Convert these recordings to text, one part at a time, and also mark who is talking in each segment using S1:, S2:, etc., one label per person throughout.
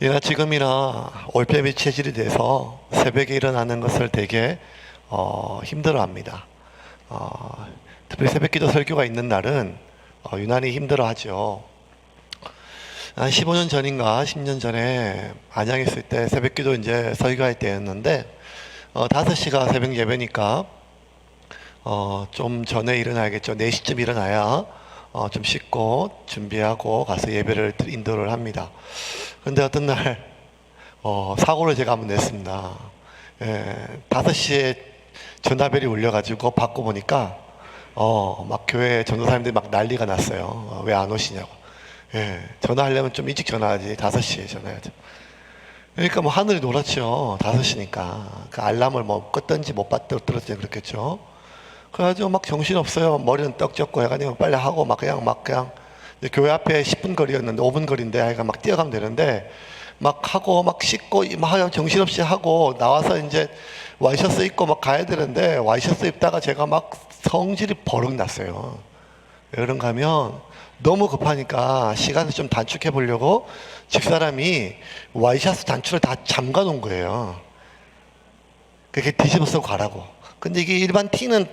S1: 예나 지금이나 올빼미 체질이 돼서 새벽에 일어나는 것을 되게 힘들어합니다. 특별히 새벽기도 설교가 있는 날은 유난히 힘들어하죠. 한 15년 전인가 10년 전에 안양에 있을 때 새벽기도 이제 설교할 때였는데 5시가 새벽 예배니까 좀 전에 일어나야겠죠. 4시쯤 일어나야 좀 씻고 준비하고 가서 예배를 인도를 합니다. 근데 어떤 날 사고를 제가 한번 냈습니다. 5시에 전화벨이 울려가지고 받고 보니까 막 교회 전도사님들이 막 난리가 났어요. 왜 안 오시냐고. 전화하려면 좀 일찍 전화하지. 5시에 전화해야죠. 그러니까 뭐 하늘이 노랗죠. 5시니까 그 알람을 뭐 껐든지 못 들었든지 그렇겠죠. 그래가지고 막 정신없어요. 머리는 떡졌고 해가지고 빨리 하고 막 그냥 교회 앞에 10분 거리였는데 5분 거리인데 하여간 막 뛰어가면 되는데 막 하고 막 씻고 막 정신없이 하고 나와서 이제 와이셔츠 입고 막 가야 되는데 와이셔츠 입다가 제가 막 성질이 버럭 났어요. 왜 그런가 하면 너무 급하니까 시간을 좀 단축해 보려고 집사람이 와이셔츠 단추를 다 잠가 놓은 거예요. 그렇게 뒤집어서 가라고. 근데 이게 일반 티는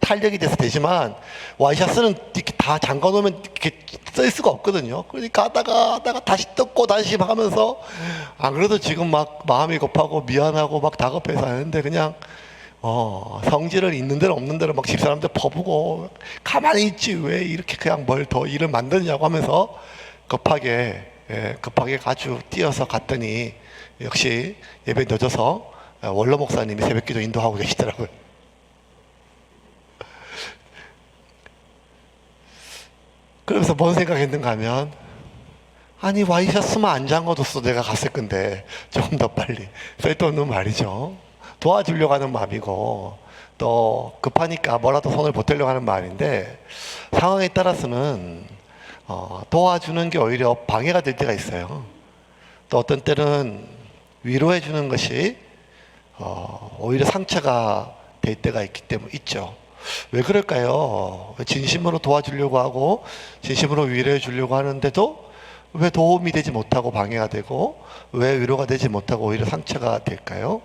S1: 탄력이 돼서 되지만 와이셔츠는 이렇게 다 잠가 놓으면 이렇게 쓸 수가 없거든요. 그러니까 하다가 다시 뜯고 다시 하면서 안 그래도 지금 막 마음이 급하고 미안하고 막 다급해서 하는데 그냥 성질을 있는 대로 없는 대로 막 집사람들 퍼부고 가만히 있지 왜 이렇게 그냥 뭘 더 일을 만드냐고 하면서 급하게 아주 뛰어서 갔더니 역시 예배 늦어서 원로 목사님이 새벽기도 인도하고 계시더라고요. 그러면서 뭔 생각했는가 하면 아니 와이셔츠만 안 잠궈뒀어 내가 갔을 건데 조금 더 빨리 쓸데없는 말이죠. 도와주려고 하는 마음이고 또 급하니까 뭐라도 손을 보태려고 하는 마음인데 상황에 따라서는 도와주는 게 오히려 방해가 될 때가 있어요. 또 어떤 때는 위로해 주는 것이 오히려 상처가 될 때가 있죠. 왜 그럴까요? 진심으로 도와주려고 하고 진심으로 위로해 주려고 하는데도 왜 도움이 되지 못하고 방해가 되고 왜 위로가 되지 못하고 오히려 상처가 될까요?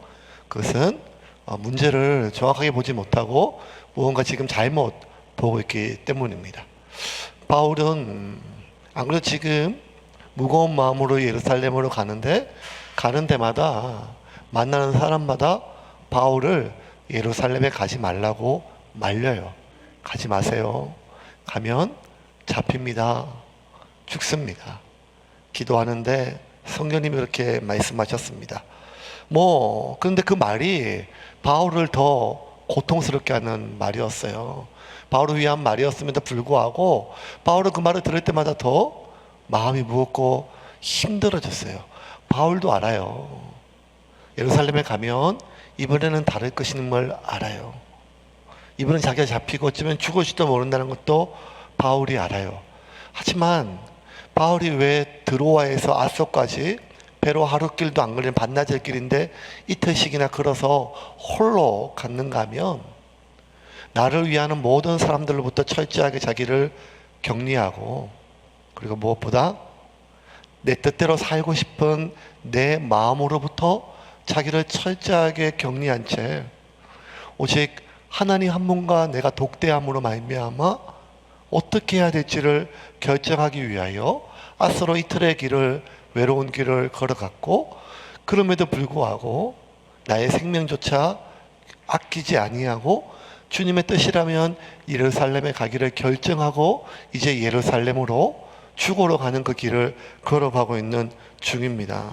S1: 그것은 문제를 정확하게 보지 못하고 무언가 지금 잘못 보고 있기 때문입니다. 바울은 안 그래도 지금 무거운 마음으로 예루살렘으로 가는 데마다 만나는 사람마다 바울을 예루살렘에 가지 말라고 말려요. 가지 마세요. 가면 잡힙니다. 죽습니다. 기도하는데 성령님이 그렇게 말씀하셨습니다. 그런데 그 말이 바울을 더 고통스럽게 하는 말이었어요. 바울을 위한 말이었음에도 불구하고 바울은 그 말을 들을 때마다 더 마음이 무겁고 힘들어졌어요. 바울도 알아요. 예루살렘에 가면 이번에는 다를 것인 걸 알아요. 이번엔 자기가 잡히고 어쩌면 죽을지도 모른다는 것도 바울이 알아요. 하지만 바울이 왜 드로아에서 아소까지 배로 하루 길도 안 걸리는 반나절 길인데 이틀씩이나 걸어서 홀로 갔는가 하면 나를 위하는 모든 사람들로부터 철저하게 자기를 격리하고 그리고 무엇보다 내 뜻대로 살고 싶은 내 마음으로부터 자기를 철저하게 격리한 채 오직 하나님 한 분과 내가 독대함으로 말미암아 어떻게 해야 될지를 결정하기 위하여 아스로 이틀의 길을 외로운 길을 걸어갔고 그럼에도 불구하고 나의 생명조차 아끼지 아니하고 주님의 뜻이라면 예루살렘에 가기를 결정하고 이제 예루살렘으로 죽으러 가는 그 길을 걸어가고 있는 중입니다.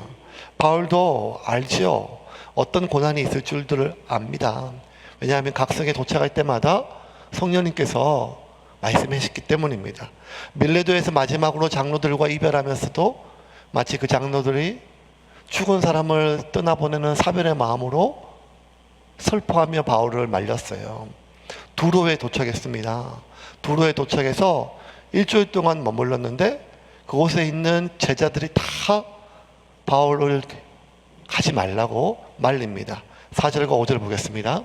S1: 바울도 알죠. 어떤 고난이 있을 줄들을 압니다. 왜냐하면 각성에 도착할 때마다 성령님께서 말씀하셨기 때문입니다. 밀레도에서 마지막으로 장로들과 이별하면서도 마치 그 장로들이 죽은 사람을 떠나보내는 사별의 마음으로 슬퍼하며 바울을 말렸어요. 두로에 도착했습니다. 두로에 도착해서 일주일 동안 머물렀는데 그곳에 있는 제자들이 다 바울을 가지 말라고 말립니다. 4절과 5절 보겠습니다.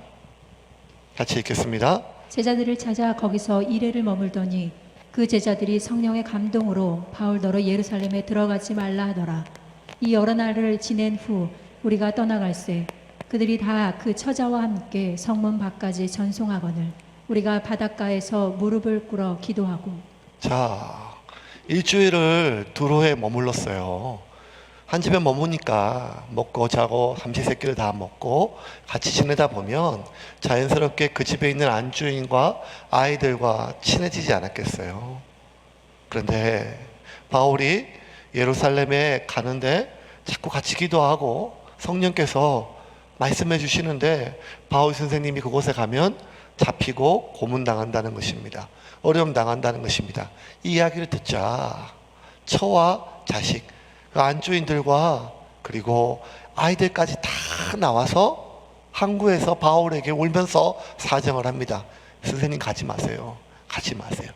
S1: 같이 읽겠습니다.
S2: 제자들을 찾아 거기서 이레를 머물더니 그 제자들이 성령의 감동으로 바울 너로 예루살렘에 들어가지 말라 하더라. 이 여러 날을 지낸 후 우리가 떠나갈새 그들이 다 그 처자와 함께 성문 밖까지 전송하거늘 우리가 바닷가에서 무릎을 꿇어 기도하고.
S1: 자, 일주일을 두로에 머물렀어요. 한 집에 머무니까 먹고 자고 삼시세끼를 다 먹고 같이 지내다 보면 자연스럽게 그 집에 있는 안주인과 아이들과 친해지지 않았겠어요. 그런데 바울이 예루살렘에 가는데 자꾸 같이 기도하고 성령께서 말씀해 주시는데 바울 선생님이 그곳에 가면 잡히고 고문당한다는 것입니다. 어려움 당한다는 것입니다. 이 이야기를 듣자 처와 자식, 그 안주인들과 그리고 아이들까지 다 나와서 항구에서 바울에게 울면서 사정을 합니다. 선생님 가지 마세요. 가지 마세요.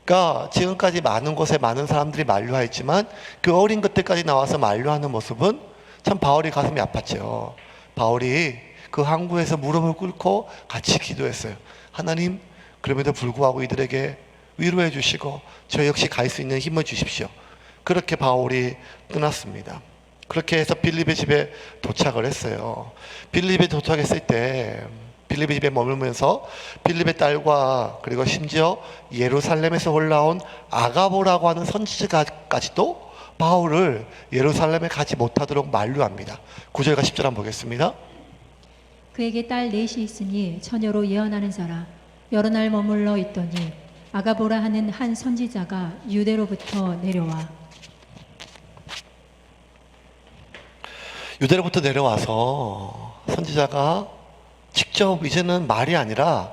S1: 그러니까 지금까지 많은 곳에 많은 사람들이 만류하였지만 그 어린 것들까지 나와서 만류하는 모습은 참 바울이 가슴이 아팠죠. 바울이 그 항구에서 무릎을 꿇고 같이 기도했어요. 하나님, 그럼에도 불구하고 이들에게 위로해 주시고 저 역시 갈 수 있는 힘을 주십시오. 그렇게 바울이 떠났습니다. 그렇게 해서 빌립의 집에 도착을 했어요. 빌립에 도착했을 때 빌립의 집에 머물면서 빌립의 딸과 그리고 심지어 예루살렘에서 올라온 아가보라고 하는 선지자까지도 바울을 예루살렘에 가지 못하도록 만류합니다. 9절과 10절 한번 보겠습니다.
S2: 그에게 딸 넷이 있으니 처녀로 예언하는 자라. 여러 날 머물러 있더니 아가보라 하는 한 선지자가 유대로부터 내려와.
S1: 유대로부터 내려와서 선지자가 직접 이제는 말이 아니라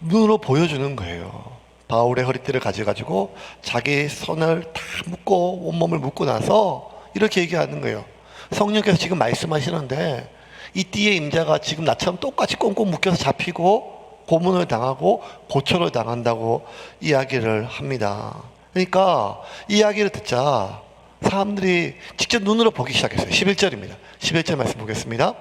S1: 눈으로 보여주는 거예요. 바울의 허리띠를 가져가지고 자기 손을 다 묶고 온몸을 묶고 나서 이렇게 얘기하는 거예요. 성령께서 지금 말씀하시는데 이 띠의 임자가 지금 나처럼 똑같이 꽁꽁 묶여서 잡히고 고문을 당하고 고초를 당한다고 이야기를 합니다. 그러니까 이 이야기를 듣자 사람들이 직접 눈으로 보기 시작했어요. 11절입니다. 11절 말씀 보겠습니다.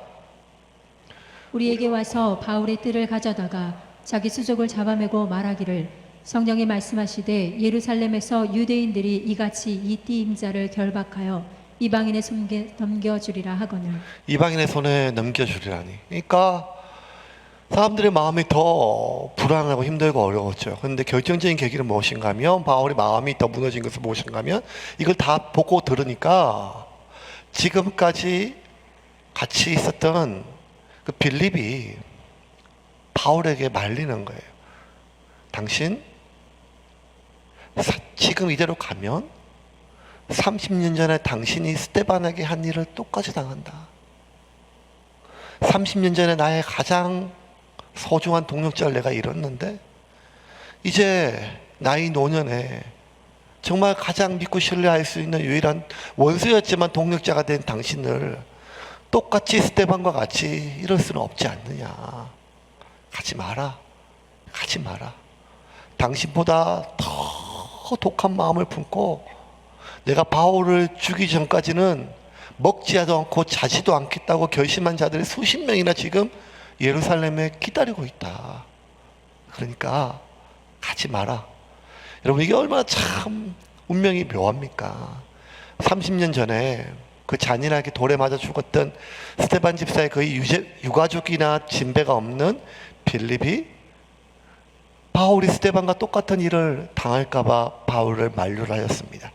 S2: 우리에게 와서 바울의 뜰을 가져다가 자기 수족을 잡아매고 말하기를 성령이 말씀하시되 예루살렘에서 유대인들이 이같이 이 띠 임자를 결박하여 이방인의 손에 넘겨주리라 하거늘.
S1: 이방인의 손에 넘겨주리라니. 그러니까 사람들의 마음이 더 불안하고 힘들고 어려웠죠. 그런데 결정적인 계기는 무엇인가 하면 바울의 마음이 더 무너진 것은 무엇인가 하면 이걸 다 보고 들으니까 지금까지 같이 있었던 그 빌립이 바울에게 말리는 거예요. 당신 지금 이대로 가면 30년 전에 당신이 스데반에게 한 일을 똑같이 당한다. 30년 전에 나의 가장 소중한 동력자를 내가 잃었는데 이제 나이 노년에 정말 가장 믿고 신뢰할 수 있는 유일한 원수였지만 동력자가 된 당신을 똑같이 스데반과 같이 이럴 수는 없지 않느냐. 가지 마라. 가지 마라. 당신보다 더 독한 마음을 품고 내가 바울을 죽이기 전까지는 먹지도 않고 자지도 않겠다고 결심한 자들이 수십 명이나 지금 예루살렘에 기다리고 있다. 그러니까 가지 마라. 여러분 이게 얼마나 참 운명이 묘합니까? 30년 전에 그 잔인하게 돌에 맞아 죽었던 스데반 집사의 거의 유가족이나 진배가 없는 빌립이 바울이 스데반과 똑같은 일을 당할까봐 바울을 만류를 하였습니다.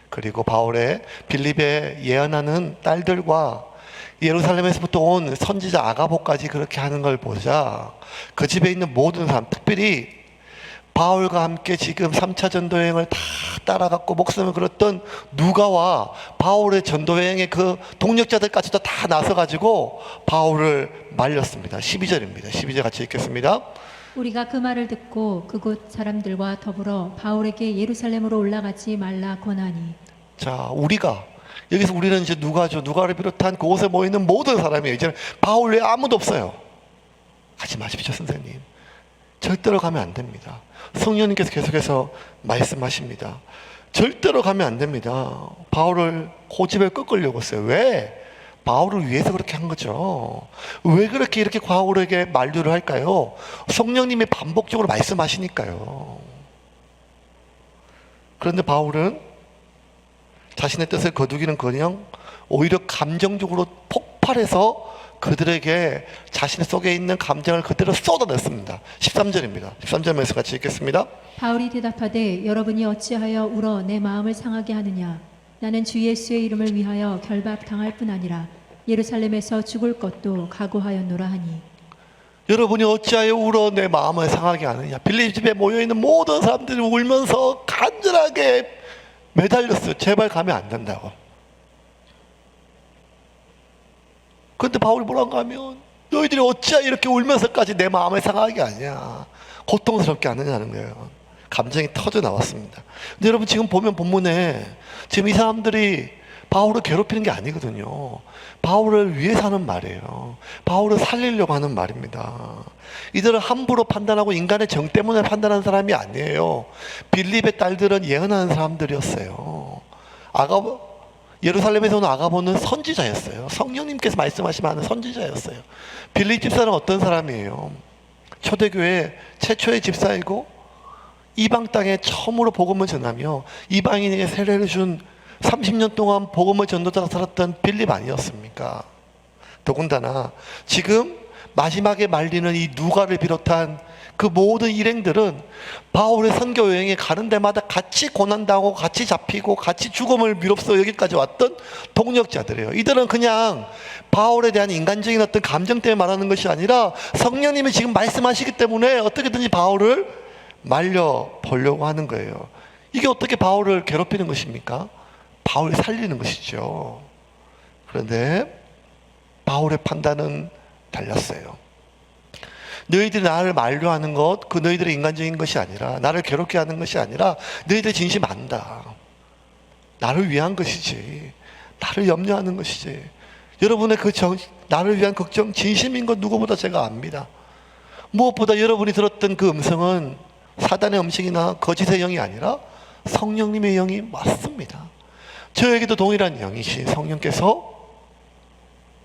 S1: 그리고 바울의 빌립에 예언하는 딸들과 예루살렘에서부터 온 선지자 아가보까지 그렇게 하는 걸 보자 그 집에 있는 모든 사람, 특별히 바울과 함께 지금 3차 전도여행을 다 따라갔고 목숨을 걸었던 누가와 바울의 전도여행의 그 동력자들까지도 다 나서가지고 바울을 말렸습니다. 12절입니다. 12절 같이 읽겠습니다.
S2: 우리가 그 말을 듣고 그곳 사람들과 더불어 바울에게 예루살렘으로 올라가지 말라 권하니.
S1: 자, 우리가 여기서 우리는 이제 누가죠. 누가를 비롯한 그곳에 모이는 모든 사람이에요. 이제는 바울 외에 아무도 없어요. 가지 마십시오, 선생님. 절대로 가면 안 됩니다. 성령님께서 계속해서 말씀하십니다. 절대로 가면 안 됩니다. 바울을 고집을 꺾으려고 했어요. 왜? 바울을 위해서 그렇게 한 거죠. 왜 그렇게 이렇게 바울에게 만류를 할까요? 성령님이 반복적으로 말씀하시니까요. 그런데 바울은 자신의 뜻을 거두기는커녕 오히려 감정적으로 폭발해서 그들에게 자신 속에 있는 감정을 그대로 쏟아냈습니다. 13절입니다. 13절 말씀 같이 읽겠습니다.
S2: 바울이 대답하되 여러분이 어찌하여 울어 내 마음을 상하게 하느냐. 나는 주 예수의 이름을 위하여 결박당할 뿐 아니라 예루살렘에서 죽을 것도 각오하였노라 하니.
S1: 여러분이 어찌하여 울어 내 마음을 상하게 하느냐. 빌립 집에 모여있는 모든 사람들이 울면서 간절하게 매달렸어요. 제발 가면 안 된다고. 그런데 바울이 뭐라고 하면 너희들이 어찌하여 이렇게 울면서까지 내 마음을 상하게 하냐, 고통스럽게 하느냐는 거예요. 감정이 터져 나왔습니다. 근데 여러분 지금 보면 본문에 지금 이 사람들이 바울을 괴롭히는 게 아니거든요. 바울을 위해서 하는 말이에요. 바울을 살리려고 하는 말입니다. 이들은 함부로 판단하고 인간의 정 때문에 판단하는 사람이 아니에요. 빌립의 딸들은 예언하는 사람들이었어요. 예루살렘에서 온 아가보는 선지자였어요. 성령님께서 말씀하시면 하는 선지자였어요. 빌립 집사는 어떤 사람이에요? 초대교회 최초의 집사이고 이방 땅에 처음으로 복음을 전하며 이방인에게 세례를 준 30년 동안 복음을 전도자가 살았던 빌립 아니었습니까? 더군다나 지금 마지막에 말리는 이 누가를 비롯한 그 모든 일행들은 바울의 선교 여행에 가는 데마다 같이 고난당하고 같이 잡히고 같이 죽음을 미롭소 여기까지 왔던 동력자들이에요. 이들은 그냥 바울에 대한 인간적인 어떤 감정 때문에 말하는 것이 아니라 성령님이 지금 말씀하시기 때문에 어떻게든지 바울을 말려보려고 하는 거예요. 이게 어떻게 바울을 괴롭히는 것입니까? 바울을 살리는 것이죠. 그런데 바울의 판단은 달랐어요. 너희들이 나를 만류하는 것, 그 너희들의 인간적인 것이 아니라, 나를 괴롭게 하는 것이 아니라 너희들 진심 안다. 나를 위한 것이지, 나를 염려하는 것이지. 여러분의 나를 위한 걱정 진심인 것 누구보다 제가 압니다. 무엇보다 여러분이 들었던 그 음성은 사단의 음성이나 거짓의 영이 아니라 성령님의 영이 맞습니다. 저에게도 동일한 영이신 성령께서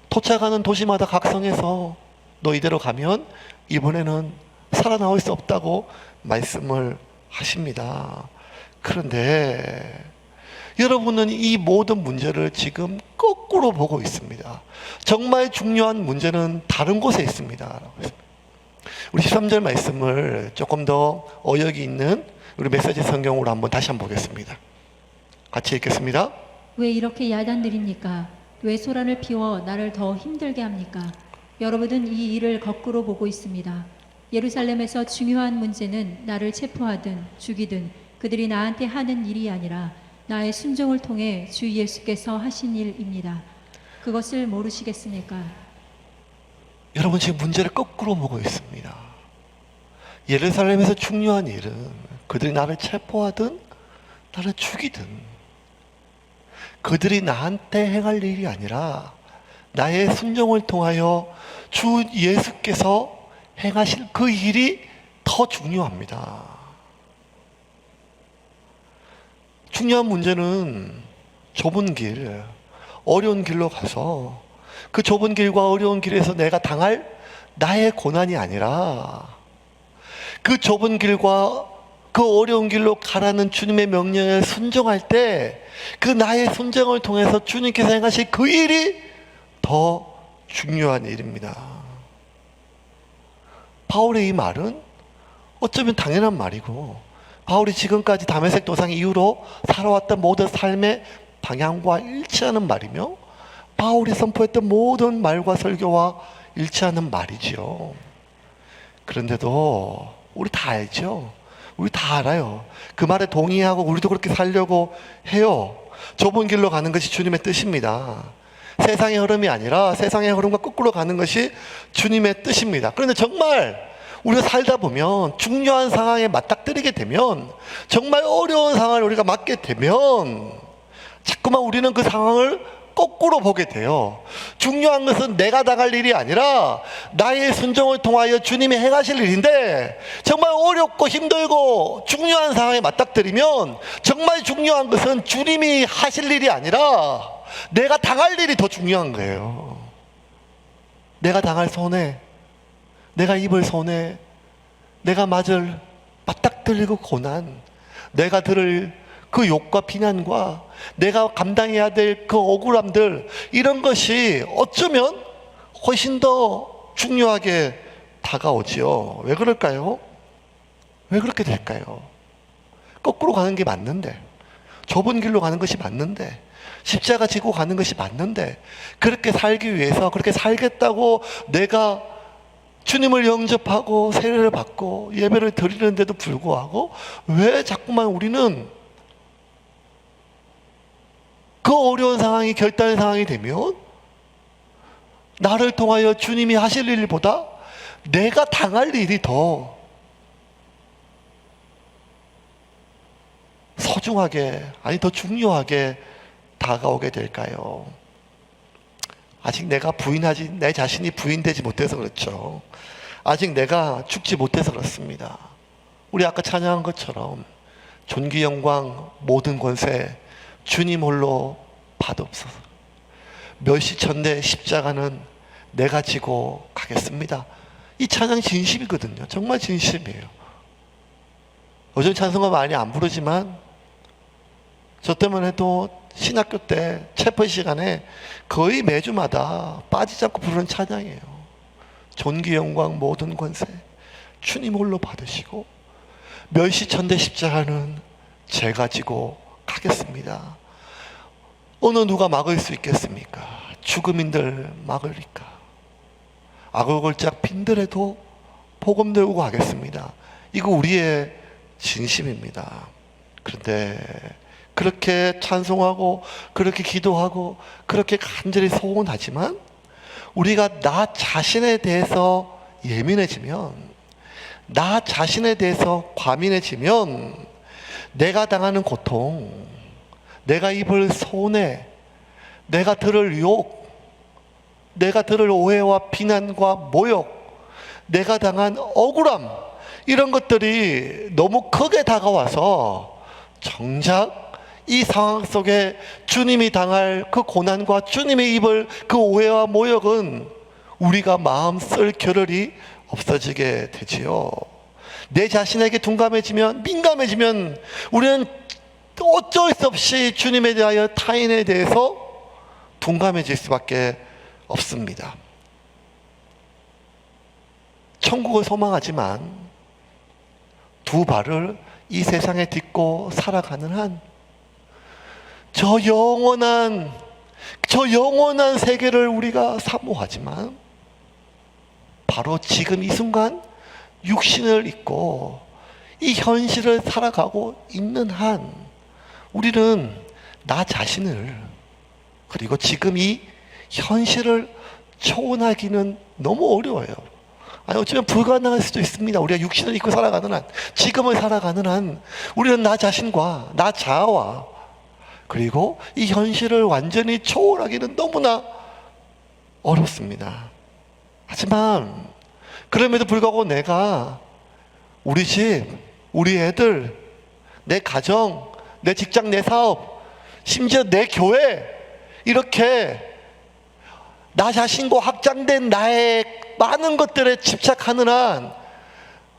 S1: 도착하는 도시마다 각성해서 너 이대로 가면 이번에는 살아나올 수 없다고 말씀을 하십니다. 그런데 여러분은 이 모든 문제를 지금 거꾸로 보고 있습니다. 정말 중요한 문제는 다른 곳에 있습니다. 우리 13절 말씀을 조금 더 어역이 있는 우리 메시지 성경으로 한번 다시 한번 보겠습니다. 같이 읽겠습니다.
S2: 왜 이렇게 야단들입니까? 왜 소란을 피워 나를 더 힘들게 합니까? 여러분은 이 일을 거꾸로 보고 있습니다. 예루살렘에서 중요한 문제는 나를 체포하든 죽이든 그들이 나한테 하는 일이 아니라 나의 순종을 통해 주 예수께서 하신 일입니다. 그것을 모르시겠습니까?
S1: 여러분 지금 문제를 거꾸로 보고 있습니다. 예루살렘에서 중요한 일은 그들이 나를 체포하든 나를 죽이든 그들이 나한테 행할 일이 아니라 나의 순종을 통하여 주 예수께서 행하실 그 일이 더 중요합니다. 중요한 문제는 좁은 길, 어려운 길로 가서 그 좁은 길과 어려운 길에서 내가 당할 나의 고난이 아니라 그 좁은 길과 그 어려운 길로 가라는 주님의 명령에 순종할 때 그 나의 순종을 통해서 주님께서 행하실 그 일이 더 중요한 일입니다. 바울의 이 말은 어쩌면 당연한 말이고 바울이 지금까지 다메섹 도상 이후로 살아왔던 모든 삶의 방향과 일치하는 말이며 바울이 선포했던 모든 말과 설교와 일치하는 말이지요. 그런데도 우리 다 알죠? 우리 다 알아요. 그 말에 동의하고 우리도 그렇게 살려고 해요. 좁은 길로 가는 것이 주님의 뜻입니다. 세상의 흐름이 아니라 세상의 흐름과 거꾸로 가는 것이 주님의 뜻입니다. 그런데 정말 우리가 살다 보면 중요한 상황에 맞닥뜨리게 되면 정말 어려운 상황을 우리가 맞게 되면 자꾸만 우리는 그 상황을 거꾸로 보게 돼요. 중요한 것은 내가 당할 일이 아니라 나의 순종을 통하여 주님이 행하실 일인데 정말 어렵고 힘들고 중요한 상황에 맞닥뜨리면 정말 중요한 것은 주님이 하실 일이 아니라 내가 당할 일이 더 중요한 거예요. 내가 당할 손해, 내가 입을 손해, 내가 맞을 맞닥뜨리고 고난, 내가 들을 그 욕과 비난과 내가 감당해야 될 그 억울함들, 이런 것이 어쩌면 훨씬 더 중요하게 다가오지요. 왜 그럴까요? 왜 그렇게 될까요? 거꾸로 가는 게 맞는데, 좁은 길로 가는 것이 맞는데, 십자가 지고 가는 것이 맞는데, 그렇게 살기 위해서, 그렇게 살겠다고 내가 주님을 영접하고 세례를 받고 예배를 드리는데도 불구하고 왜 자꾸만 우리는 그 어려운 상황이 결단의 상황이 되면 나를 통하여 주님이 하실 일보다 내가 당할 일이 더 소중하게, 아니 더 중요하게 다가오게 될까요? 아직 내가 내 자신이 부인되지 못해서 그렇죠. 아직 내가 죽지 못해서 그렇습니다. 우리 아까 찬양한 것처럼 존귀 영광 모든 권세 주님 홀로 받옵소서. 멸시천대 십자가는 내가 지고 가겠습니다. 이 찬양 진심이거든요. 정말 진심이에요. 요즘 찬송가 많이 안 부르지만 저 때만 해도 신학교 때 채플 시간에 거의 매주마다 빠지지 않고 부르는 찬양이에요. 존귀 영광 모든 권세 주님 홀로 받으시고 멸시천대 십자가는 제가 지고 가겠습니다. 어느 누가 막을 수 있겠습니까? 죽음인들 막으리까? 아골골짝 빈들에도 복음 들고 가겠습니다. 이거 우리의 진심입니다. 그런데 그렇게 찬송하고 그렇게 기도하고 그렇게 간절히 소원하지만 우리가 나 자신에 대해서 예민해지면, 나 자신에 대해서 과민해지면 내가 당하는 고통, 내가 입을 손해, 내가 들을 욕, 내가 들을 오해와 비난과 모욕, 내가 당한 억울함, 이런 것들이 너무 크게 다가와서 정작 이 상황 속에 주님이 당할 그 고난과 주님이 입을 그 오해와 모욕은 우리가 마음 쓸 겨를이 없어지게 되지요. 내 자신에게 둔감해지면, 민감해지면 우리는 어쩔 수 없이 주님에 대하여 타인에 대해서 둔감해질 수밖에 없습니다. 천국을 소망하지만 두 발을 이 세상에 딛고 살아가는 한 저 영원한 세계를 우리가 사모하지만 바로 지금 이 순간 육신을 입고 이 현실을 살아가고 있는 한 우리는 나 자신을, 그리고 지금 이 현실을 초월하기는 너무 어려워요. 아니 어쩌면 불가능할 수도 있습니다. 우리가 육신을 입고 살아가는 한, 지금을 살아가는 한 우리는 나 자신과 나 자아와 그리고 이 현실을 완전히 초월하기는 너무나 어렵습니다. 하지만 그럼에도 불구하고 내가 우리 집, 우리 애들, 내 가정, 내 직장, 내 사업, 심지어 내 교회, 이렇게 나 자신과 확장된 나의 많은 것들에 집착하는 한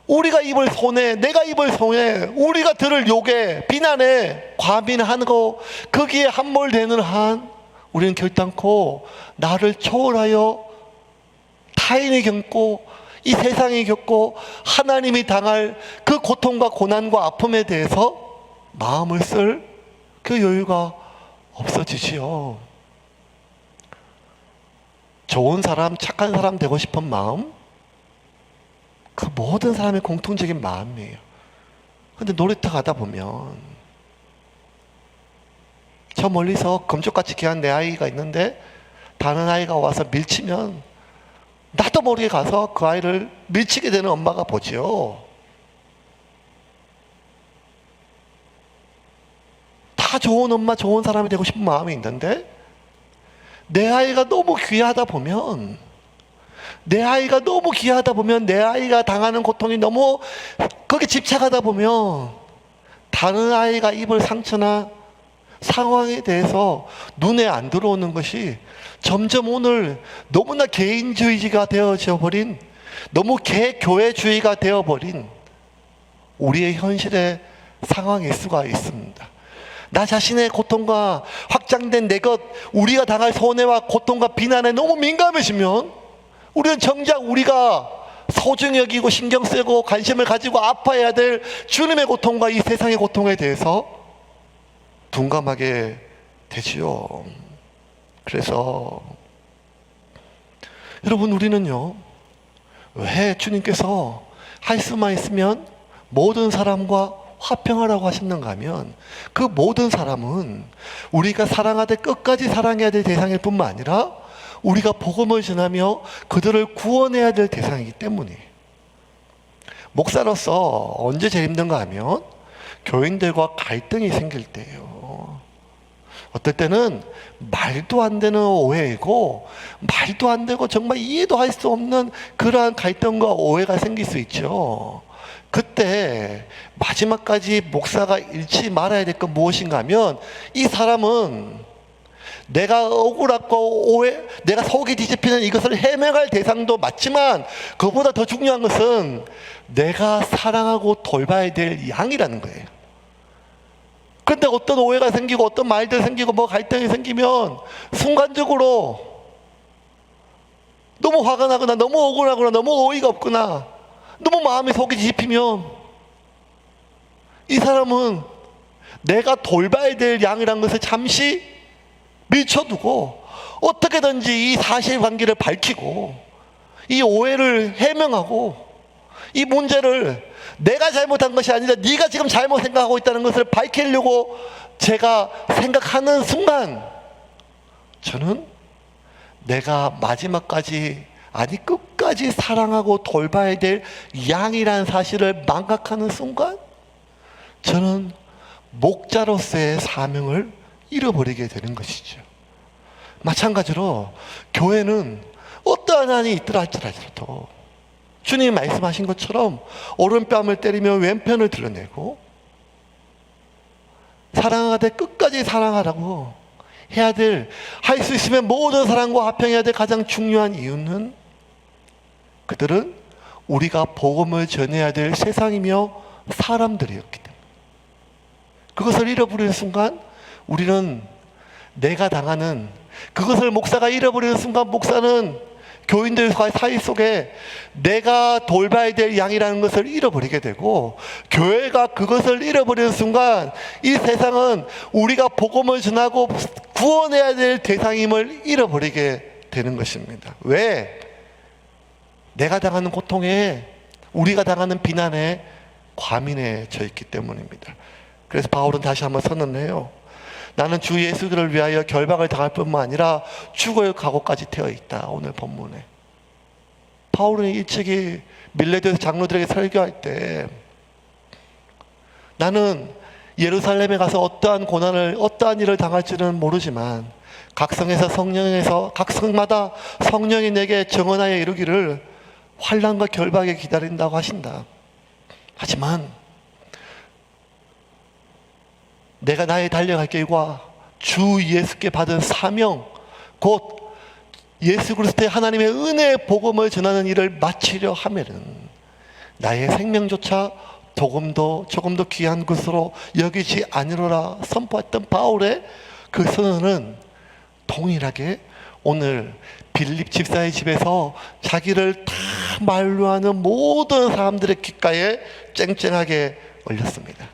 S1: 우리가 입을 손해, 내가 입을 손해, 우리가 들을 욕에, 비난에 과민하는 거, 거기에 함몰되는 한 우리는 결단코 나를 초월하여 타인이 겪고 이 세상이 겪고 하나님이 당할 그 고통과 고난과 아픔에 대해서 마음을 쓸 그 여유가 없어지지요. 좋은 사람, 착한 사람 되고 싶은 마음, 그 모든 사람의 공통적인 마음이에요. 근데 놀이터 가다 보면 저 멀리서 금쪽같이 귀한 내 아이가 있는데 다른 아이가 와서 밀치면 나도 모르게 가서 그 아이를 밀치게 되는 엄마가 보지요. 다 좋은 엄마, 좋은 사람이 되고 싶은 마음이 있는데 내 아이가 너무 귀하다 보면, 내 아이가 너무 귀하다 보면, 내 아이가 당하는 고통이 너무 거기에 집착하다 보면 다른 아이가 입을 상처나 상황에 대해서 눈에 안 들어오는 것이 점점 오늘 너무나 개인주의가 되어져 버린, 너무 개교회주의가 되어버린 우리의 현실의 상황일 수가 있습니다. 나 자신의 고통과 확장된 내 것, 우리가 당할 손해와 고통과 비난에 너무 민감해지면 우리는 정작 우리가 소중히 여기고 신경 쓰고 관심을 가지고 아파해야 될 주님의 고통과 이 세상의 고통에 대해서 둔감하게 되지요. 그래서 여러분, 우리는요, 왜 주님께서 할 수만 있으면 모든 사람과 화평하라고 하셨는가 하면, 그 모든 사람은 우리가 사랑하되 끝까지 사랑해야 될 대상일 뿐만 아니라 우리가 복음을 전하며 그들을 구원해야 될 대상이기 때문에. 목사로서 언제 제일 힘든가 하면 교인들과 갈등이 생길 때예요. 어떨 때는 말도 안 되는 오해이고 말도 안 되고 정말 이해도 할 수 없는 그러한 갈등과 오해가 생길 수 있죠. 그때 마지막까지 목사가 잃지 말아야 될 건 무엇인가 하면, 이 사람은 내가 억울하고 오해, 내가 속이 뒤집히는 이것을 해명할 대상도 맞지만 그보다 더 중요한 것은 내가 사랑하고 돌봐야 될 양이라는 거예요. 그런데 어떤 오해가 생기고 어떤 말들 생기고 뭐 갈등이 생기면 순간적으로 너무 화가 나거나 너무 억울하거나 너무 어이가 없거나 너무 마음이 속이 뒤집히면 이 사람은 내가 돌봐야 될 양이라는 것을 잠시 밀쳐두고 어떻게든지 이 사실관계를 밝히고 이 오해를 해명하고 이 문제를 내가 잘못한 것이 아니라 네가 지금 잘못 생각하고 있다는 것을 밝히려고 제가 생각하는 순간, 저는 내가 마지막까지, 아니 끝까지 사랑하고 돌봐야 될 양이라는 사실을 망각하는 순간, 저는 목자로서의 사명을 잃어버리게 되는 것이죠. 마찬가지로 교회는 어떠한 한이 있더라 할지라도 주님이 말씀하신 것처럼 오른뺨을 때리며 왼편을 드러내고 사랑하되 끝까지 사랑하라고 해야 될, 할 수 있으면 모든 사람과 화평해야 될 가장 중요한 이유는 그들은 우리가 복음을 전해야 될 세상이며 사람들이었기 때문에. 그것을 잃어버리는 순간 우리는 내가 당하는, 그것을 목사가 잃어버리는 순간 목사는 교인들과의 사이 속에 내가 돌봐야 될 양이라는 것을 잃어버리게 되고, 교회가 그것을 잃어버리는 순간 이 세상은 우리가 복음을 전하고 구원해야 될 대상임을 잃어버리게 되는 것입니다. 왜? 내가 당하는 고통에, 우리가 당하는 비난에 과민해져 있기 때문입니다. 그래서 바울은 다시 한번 선언해요. 나는 주 예수를 위하여 결박을 당할 뿐만 아니라 죽을 각오까지 되어 있다. 오늘 본문에 바울은 일찍이 밀레드 장로들에게 설교할 때, 나는 예루살렘에 가서 어떠한 고난을, 어떠한 일을 당할지는 모르지만 각 성마다 성령이 내게 정언하여 이루기를 환난과 결박에 기다린다고 하신다. 하지만 내가 나의 달려갈 길과 주 예수께 받은 사명, 곧 예수 그리스도의 하나님의 은혜의 복음을 전하는 일을 마치려 하면은 나의 생명조차 조금도 귀한 것으로 여기지 아니로라 선포했던 바울의 그 선언은 동일하게 오늘 빌립 집사의 집에서 자기를 다 만류하는 모든 사람들의 귓가에 쨍쨍하게 올렸습니다.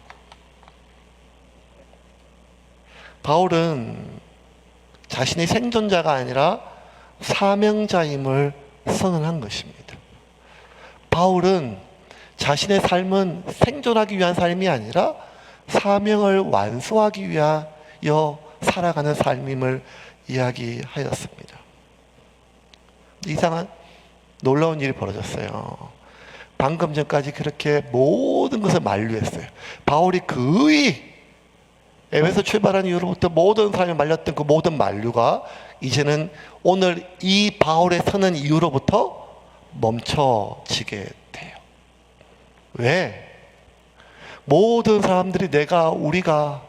S1: 바울은 자신이 생존자가 아니라 사명자임을 선언한 것입니다. 바울은 자신의 삶은 생존하기 위한 삶이 아니라 사명을 완수하기 위하여 살아가는 삶임을 이야기하였습니다. 이상한 놀라운 일이 벌어졌어요. 방금 전까지 그렇게 모든 것을 만류했어요. 바울이 거의 에베소 출발한 이후로부터 모든 사람이 말렸던 그 모든 만류가 이제는 오늘 이 바울의 선언 이후로부터 멈춰지게 돼요. 왜? 모든 사람들이 우리가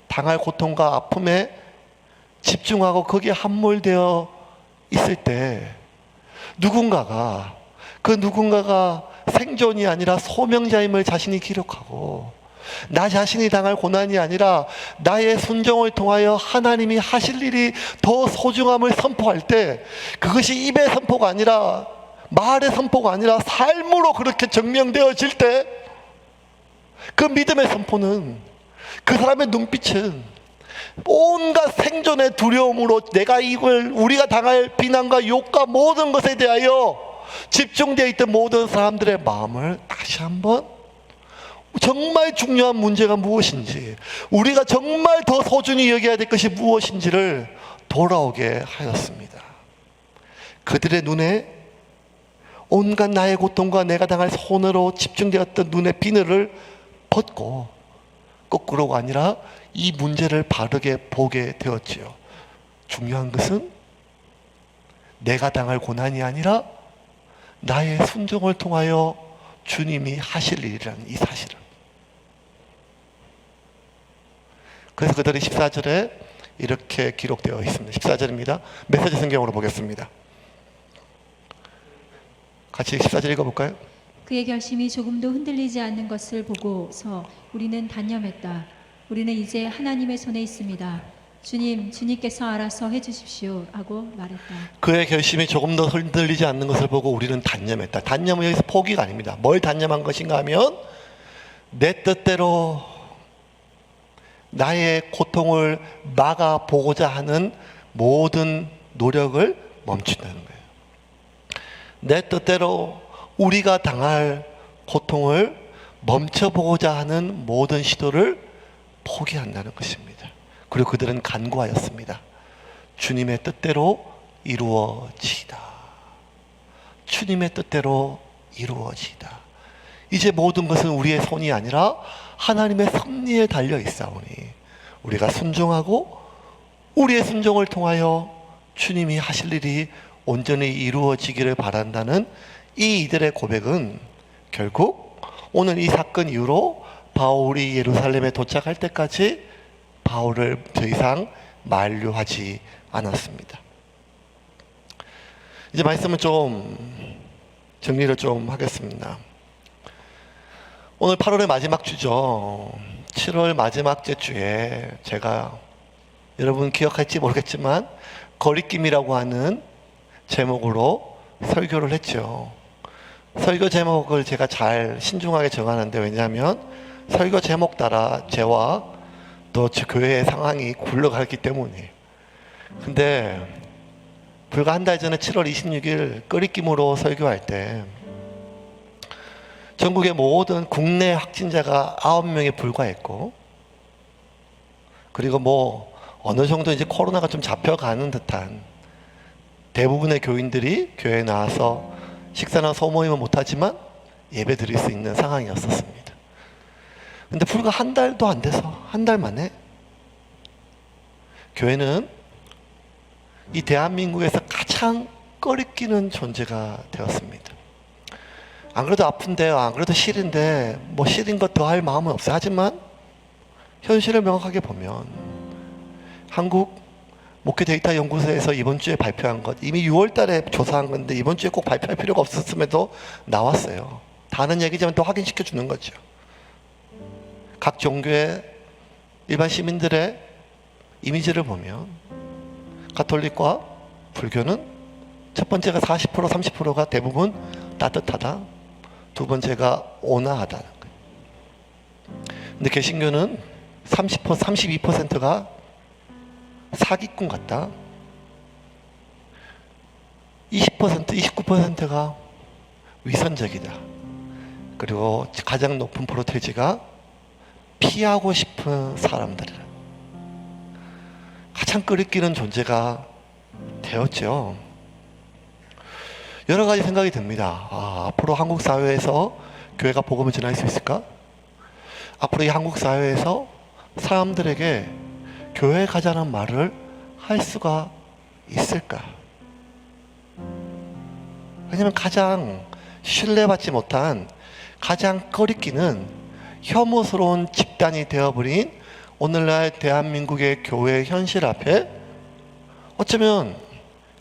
S1: 당할 고통과 아픔에 집중하고 거기에 함몰되어 있을 때 누군가가 생존이 아니라 소명자임을 자신이 기록하고 나 자신이 당할 고난이 아니라 나의 순종을 통하여 하나님이 하실 일이 더 소중함을 선포할 때, 그것이 입의 선포가 아니라, 말의 선포가 아니라 삶으로 그렇게 증명되어질 때, 그 믿음의 선포는, 그 사람의 눈빛은 온갖 생존의 두려움으로 내가 우리가 당할 비난과 욕과 모든 것에 대하여 집중되어 있던 모든 사람들의 마음을 다시 한번 정말 중요한 문제가 무엇인지, 우리가 정말 더 소중히 여겨야 될 것이 무엇인지를 돌아오게 하였습니다. 그들의 눈에 온갖 나의 고통과 내가 당할 손으로 집중되었던 눈의 비늘을 벗고 거꾸로가 아니라 이 문제를 바르게 보게 되었지요. 중요한 것은 내가 당할 고난이 아니라 나의 순종을 통하여 주님이 하실 일이라는 이 사실을. 그래서 그들이 14절에 이렇게 기록되어 있습니다. 14절입니다. 메시지 성경으로 보겠습니다. 같이 14절 읽어볼까요?
S2: 그의 결심이 조금도 흔들리지 않는 것을 보고서 우리는 단념했다. 우리는 이제 하나님의 손에 있습니다. 주님께서 알아서 해주십시오 하고 말했다.
S1: 그의 결심이 조금 더 흔들리지 않는 것을 보고 우리는 단념했다. 단념은 여기서 포기가 아닙니다. 뭘 단념한 것인가 하면 내 뜻대로 나의 고통을 막아보고자 하는 모든 노력을 멈춘다는 거예요. 내 뜻대로 우리가 당할 고통을 멈춰보고자 하는 모든 시도를 포기한다는 것입니다. 그리고 그들은 간구하였습니다. 주님의 뜻대로 이루어지이다. 주님의 뜻대로 이루어지이다. 이제 모든 것은 우리의 손이 아니라 하나님의 섭리에 달려 있사오니 우리가 순종하고 우리의 순종을 통하여 주님이 하실 일이 온전히 이루어지기를 바란다는 이들의 고백은 결국 오늘 이 사건 이후로 바울이 예루살렘에 도착할 때까지 바울을 더 이상 만류하지 않았습니다. 이제 말씀을 좀 정리를 좀 하겠습니다. 오늘 8월의 마지막 주죠. 7월 마지막 주에 제가 여러분 기억할지 모르겠지만 거리낌이라고 하는 제목으로 설교를 했죠. 설교 제목을 제가 잘 신중하게 정하는데, 왜냐하면 설교 제목 따라 저와 또 교회의 상황이 굴러가기 때문에. 근데 불과 한 달 전에 7월 26일 끓이김으로 설교할 때 전국의 모든 국내 확진자가 9명에 불과했고, 그리고 뭐 어느 정도 이제 코로나가 좀 잡혀가는 듯한 대부분의 교인들이 교회에 나와서 식사나 소모임은 못하지만 예배 드릴 수 있는 상황이었었습니다. 근데 불과 한 달도 안 돼서, 한 달 만에 교회는 이 대한민국에서 가장 꺼리끼는 존재가 되었습니다. 안 그래도 아픈데요, 안 그래도 시린데 뭐 시린 것 더 할 마음은 없어요. 하지만 현실을 명확하게 보면 한국 목회 데이터 연구소에서 이번 주에 발표한 것, 이미 6월 달에 조사한 건데 이번 주에 꼭 발표할 필요가 없었음에도 나왔어요. 다른 얘기지만 또 확인시켜 주는 거죠. 각 종교의 일반 시민들의 이미지를 보면 가톨릭과 불교는 첫 번째가 40%, 30%가 대부분 따뜻하다. 두 번째가 온화하다는 거예요. 근데 개신교는 30%, 32%가 사기꾼 같다. 20%, 29%가 위선적이다. 그리고 가장 높은 프로테이지가 피하고 싶은 사람들이라. 가장 끓이끼는 존재가 되었죠. 여러 가지 생각이 듭니다. 앞으로 한국 사회에서 교회가 복음을 전할 수 있을까? 앞으로 이 한국 사회에서 사람들에게 교회 가자는 말을 할 수가 있을까? 왜냐하면 가장 신뢰받지 못한, 가장 꺼리끼는 혐오스러운 집단이 되어버린 오늘날 대한민국의 교회 현실 앞에 어쩌면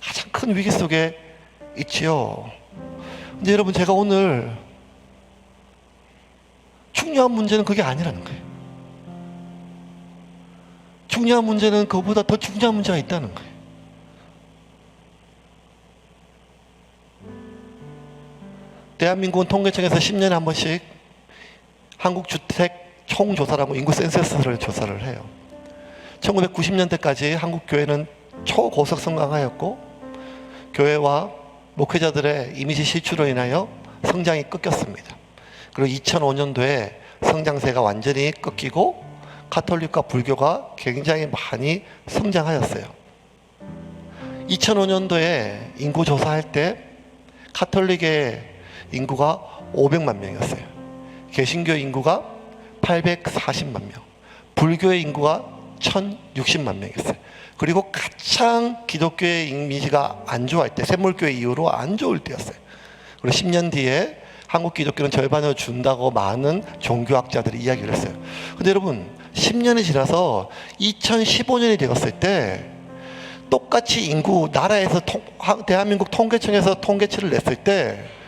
S1: 가장 큰 위기 속에 있지요. 근데 여러분, 제가 오늘 중요한 문제는 그게 아니라는 거예요. 중요한 문제는 그보다 더 중요한 문제가 있다는 거예요. 대한민국은 통계청에서 10년에 한 번씩 한국주택 총조사라고 인구 센서스를 조사를 해요. 1990년대까지 한국 교회는 초고속 성장하였고 교회와 목회자들의 이미지 실추로 인하여 성장이 꺾였습니다. 그리고 2005년도에 성장세가 완전히 꺾이고 가톨릭과 불교가 굉장히 많이 성장하였어요. 2005년도에 인구 조사할 때 가톨릭의 인구가 500만 명이었어요. 개신교 인구가 840만 명, 불교의 인구가 1060만 명이었어요. 그리고 가장 기독교의 이미지가 안 좋아할 때, 샘물교회 이후로 안 좋을 때였어요. 그리고 10년 뒤에 한국 기독교는 절반을 준다고 많은 종교학자들이 이야기를 했어요. 근데 여러분, 10년이 지나서 2015년이 되었을 때 똑같이 인구, 나라에서 대한민국 통계청에서 통계치를 냈을 때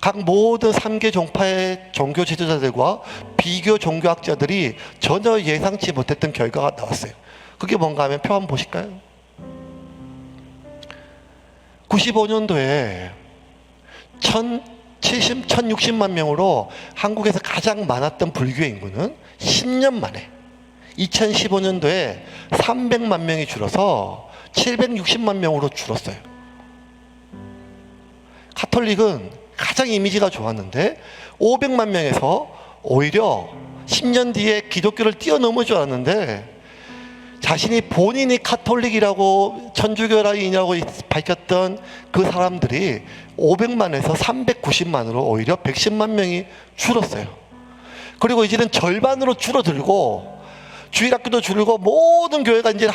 S1: 각 모든 3개 종파의 종교 지도자들과 비교 종교학자들이 전혀 예상치 못했던 결과가 나왔어요. 그게 뭔가 하면 표 한번 보실까요? 95년도에 1060만 명으로 한국에서 가장 많았던 불교 인구는 10년 만에 2015년도에 300만 명이 줄어서 760만 명으로 줄었어요. 가톨릭은 가장 이미지가 좋았는데 500만 명에서 오히려 10년 뒤에 기독교를 뛰어넘을 줄 알았는데 자신이 본인이 가톨릭이라고 천주교라고 밝혔던 그 사람들이 500만에서 390만으로 오히려 110만 명이 줄었어요. 그리고 이제는 절반으로 줄어들고 주일학교도 줄고 모든 교회가 이제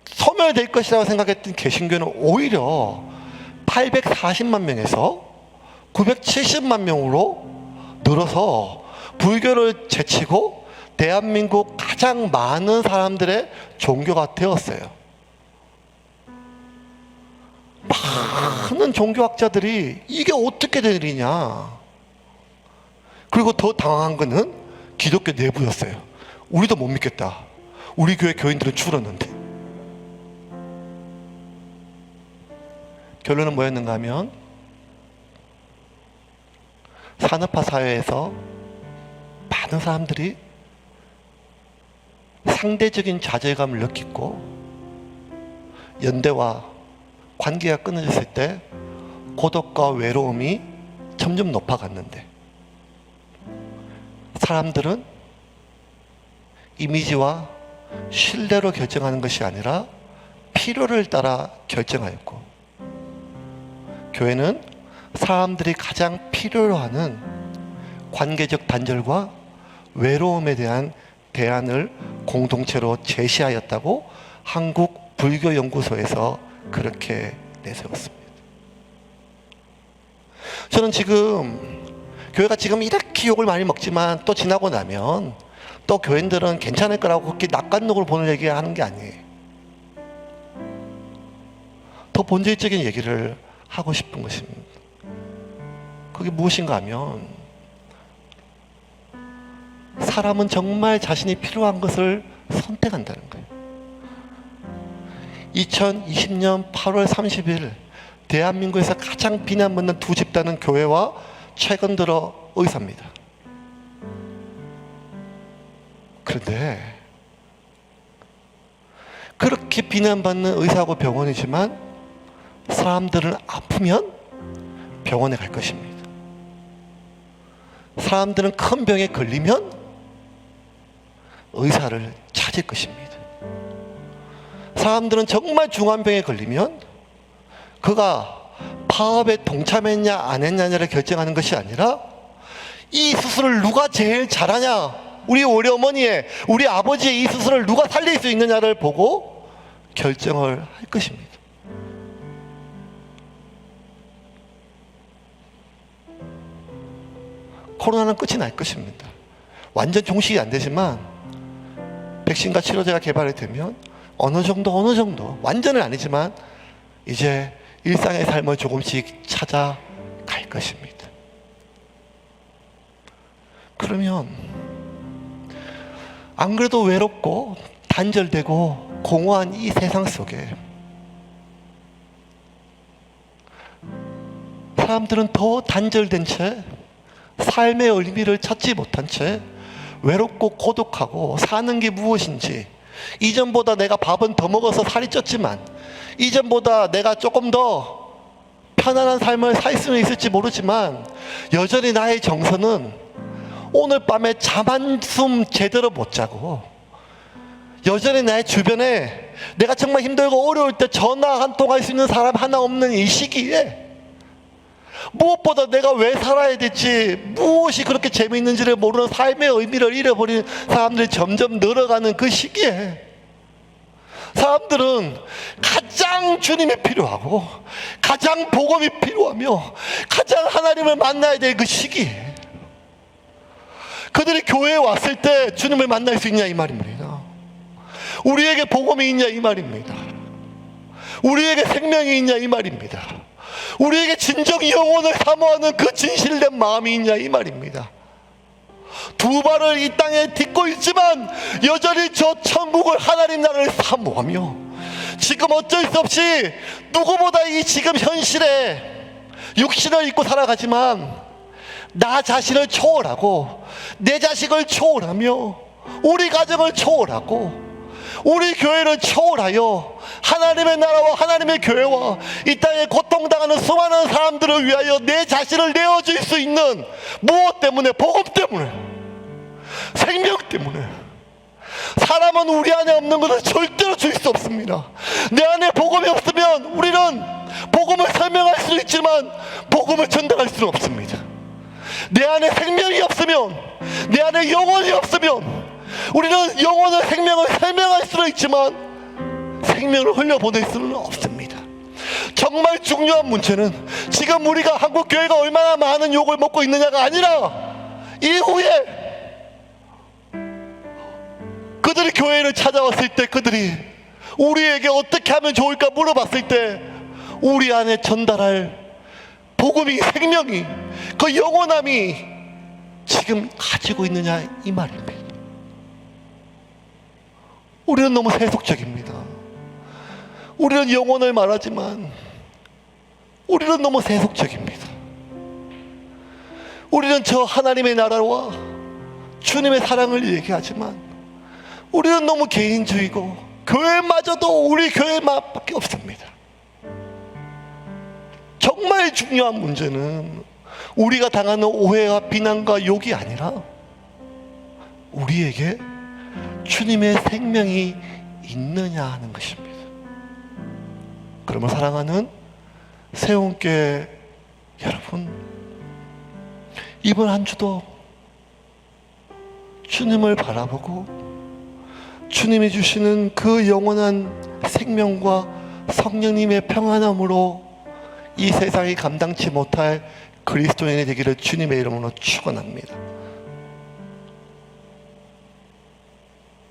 S1: 소멸될 것이라고 생각했던 개신교는 오히려 840만 명에서 970만 명으로 늘어서 불교를 제치고 대한민국 가장 많은 사람들의 종교가 되었어요. 많은 종교학자들이 이게 어떻게 된 일이냐. 그리고 더 당황한 거는 기독교 내부였어요. 우리도 못 믿겠다. 우리 교회 교인들은 줄었는데. 결론은 뭐였는가 하면 산업화 사회에서 많은 사람들이 상대적인 좌절감을 느끼고 연대와 관계가 끊어졌을 때 고독과 외로움이 점점 높아갔는데 사람들은 이미지와 신뢰로 결정하는 것이 아니라 필요를 따라 결정하였고 교회는 사람들이 가장 필요로 하는 관계적 단절과 외로움에 대한 대안을 공동체로 제시하였다고 한국 불교연구소에서 그렇게 내세웠습니다. 저는 지금 교회가 지금 이렇게 욕을 많이 먹지만 또 지나고 나면 또 교인들은 괜찮을 거라고 그렇게 낙관록을 보는 얘기 하는 게 아니에요. 더 본질적인 얘기를 하고 싶은 것입니다. 그게 무엇인가 하면 사람은 정말 자신이 필요한 것을 선택한다는 거예요. 2020년 8월 30일 대한민국에서 가장 비난받는 두 집단은 교회와 최근 들어 의사입니다. 그런데 그렇게 비난받는 의사하고 병원이지만 사람들은 아프면 병원에 갈 것입니다. 사람들은 큰 병에 걸리면 의사를 찾을 것입니다. 사람들은 정말 중한 병에 걸리면 그가 파업에 동참했냐 안 했냐를 결정하는 것이 아니라 이 수술을 누가 제일 잘하냐, 우리 어머니의, 우리 아버지의 이 수술을 누가 살릴 수 있느냐를 보고 결정을 할 것입니다. 코로나는 끝이 날 것입니다. 완전 종식이 안 되지만 백신과 치료제가 개발이 되면 어느 정도 완전은 아니지만 이제 일상의 삶을 조금씩 찾아갈 것입니다. 그러면 안 그래도 외롭고 단절되고 공허한 이 세상 속에 사람들은 더 단절된 채 삶의 의미를 찾지 못한 채 외롭고 고독하고 사는 게 무엇인지, 이전보다 내가 밥은 더 먹어서 살이 쪘지만 이전보다 내가 조금 더 편안한 삶을 살 수는 있을지 모르지만 여전히 나의 정서는 오늘 밤에 잠 한숨 제대로 못 자고, 여전히 나의 주변에 내가 정말 힘들고 어려울 때 전화 한 통 할 수 있는 사람 하나 없는 이 시기에 무엇보다 내가 왜 살아야 될지, 무엇이 그렇게 재미있는지를 모르는 삶의 의미를 잃어버리는 사람들이 점점 늘어가는 그 시기에 사람들은 가장 주님이 필요하고 가장 복음이 필요하며 가장 하나님을 만나야 될 그 시기에 그들이 교회에 왔을 때 주님을 만날 수 있냐 이 말입니다. 우리에게 복음이 있냐 이 말입니다. 우리에게 생명이 있냐 이 말입니다. 우리에게 진정 영혼을 사모하는 그 진실된 마음이 있냐 이 말입니다. 두 발을 이 땅에 딛고 있지만 여전히 저 천국을, 하나님 나라를 사모하며 지금 어쩔 수 없이 누구보다 이 지금 현실에 육신을 입고 살아가지만 나 자신을 초월하고 내 자식을 초월하며 우리 가정을 초월하고 우리 교회를 초월하여 하나님의 나라와 하나님의 교회와 이 땅에 고통당하는 수많은 사람들을 위하여 내 자신을 내어줄 수 있는, 무엇 때문에? 복음 때문에, 생명 때문에. 사람은 우리 안에 없는 것을 절대로 줄 수 없습니다. 내 안에 복음이 없으면 우리는 복음을 설명할 수 있지만 복음을 전달할 수는 없습니다. 내 안에 생명이 없으면, 내 안에 영혼이 없으면 우리는 영혼의 생명을 설명할 수는 있지만 생명을 흘려보낼 수는 없습니다. 정말 중요한 문제는 지금 우리가 한국 교회가 얼마나 많은 욕을 먹고 있느냐가 아니라 이후에 그들이 교회를 찾아왔을 때 그들이 우리에게 어떻게 하면 좋을까 물어봤을 때 우리 안에 전달할 복음이, 생명이, 그 영원함이 지금 가지고 있느냐 이 말입니다. 우리는 너무 세속적입니다. 우리는 영혼을 말하지만 우리는 너무 세속적입니다. 우리는 저 하나님의 나라와 주님의 사랑을 얘기하지만 우리는 너무 개인주의고 교회마저도 우리 교회만밖에 없습니다. 정말 중요한 문제는 우리가 당하는 오해와 비난과 욕이 아니라 우리에게 주님의 생명이 있느냐 하는 것입니다. 그러면 사랑하는 세운교회 여러분, 이번 한 주도 주님을 바라보고 주님이 주시는 그 영원한 생명과 성령님의 평안함으로 이 세상이 감당치 못할 그리스도인이 되기를 주님의 이름으로 축원합니다.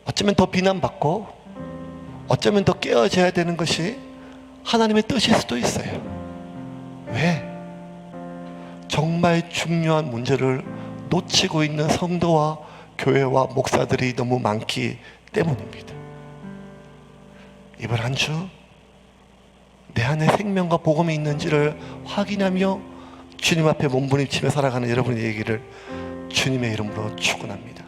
S1: 어쩌면 더 비난받고 어쩌면 더 깨어져야 되는 것이 하나님의 뜻일 수도 있어요. 왜? 정말 중요한 문제를 놓치고 있는 성도와 교회와 목사들이 너무 많기 때문입니다. 이번 한 주 내 안에 생명과 복음이 있는지를 확인하며 주님 앞에 몸부림치며 살아가는 여러분의 얘기를 주님의 이름으로 축원합니다.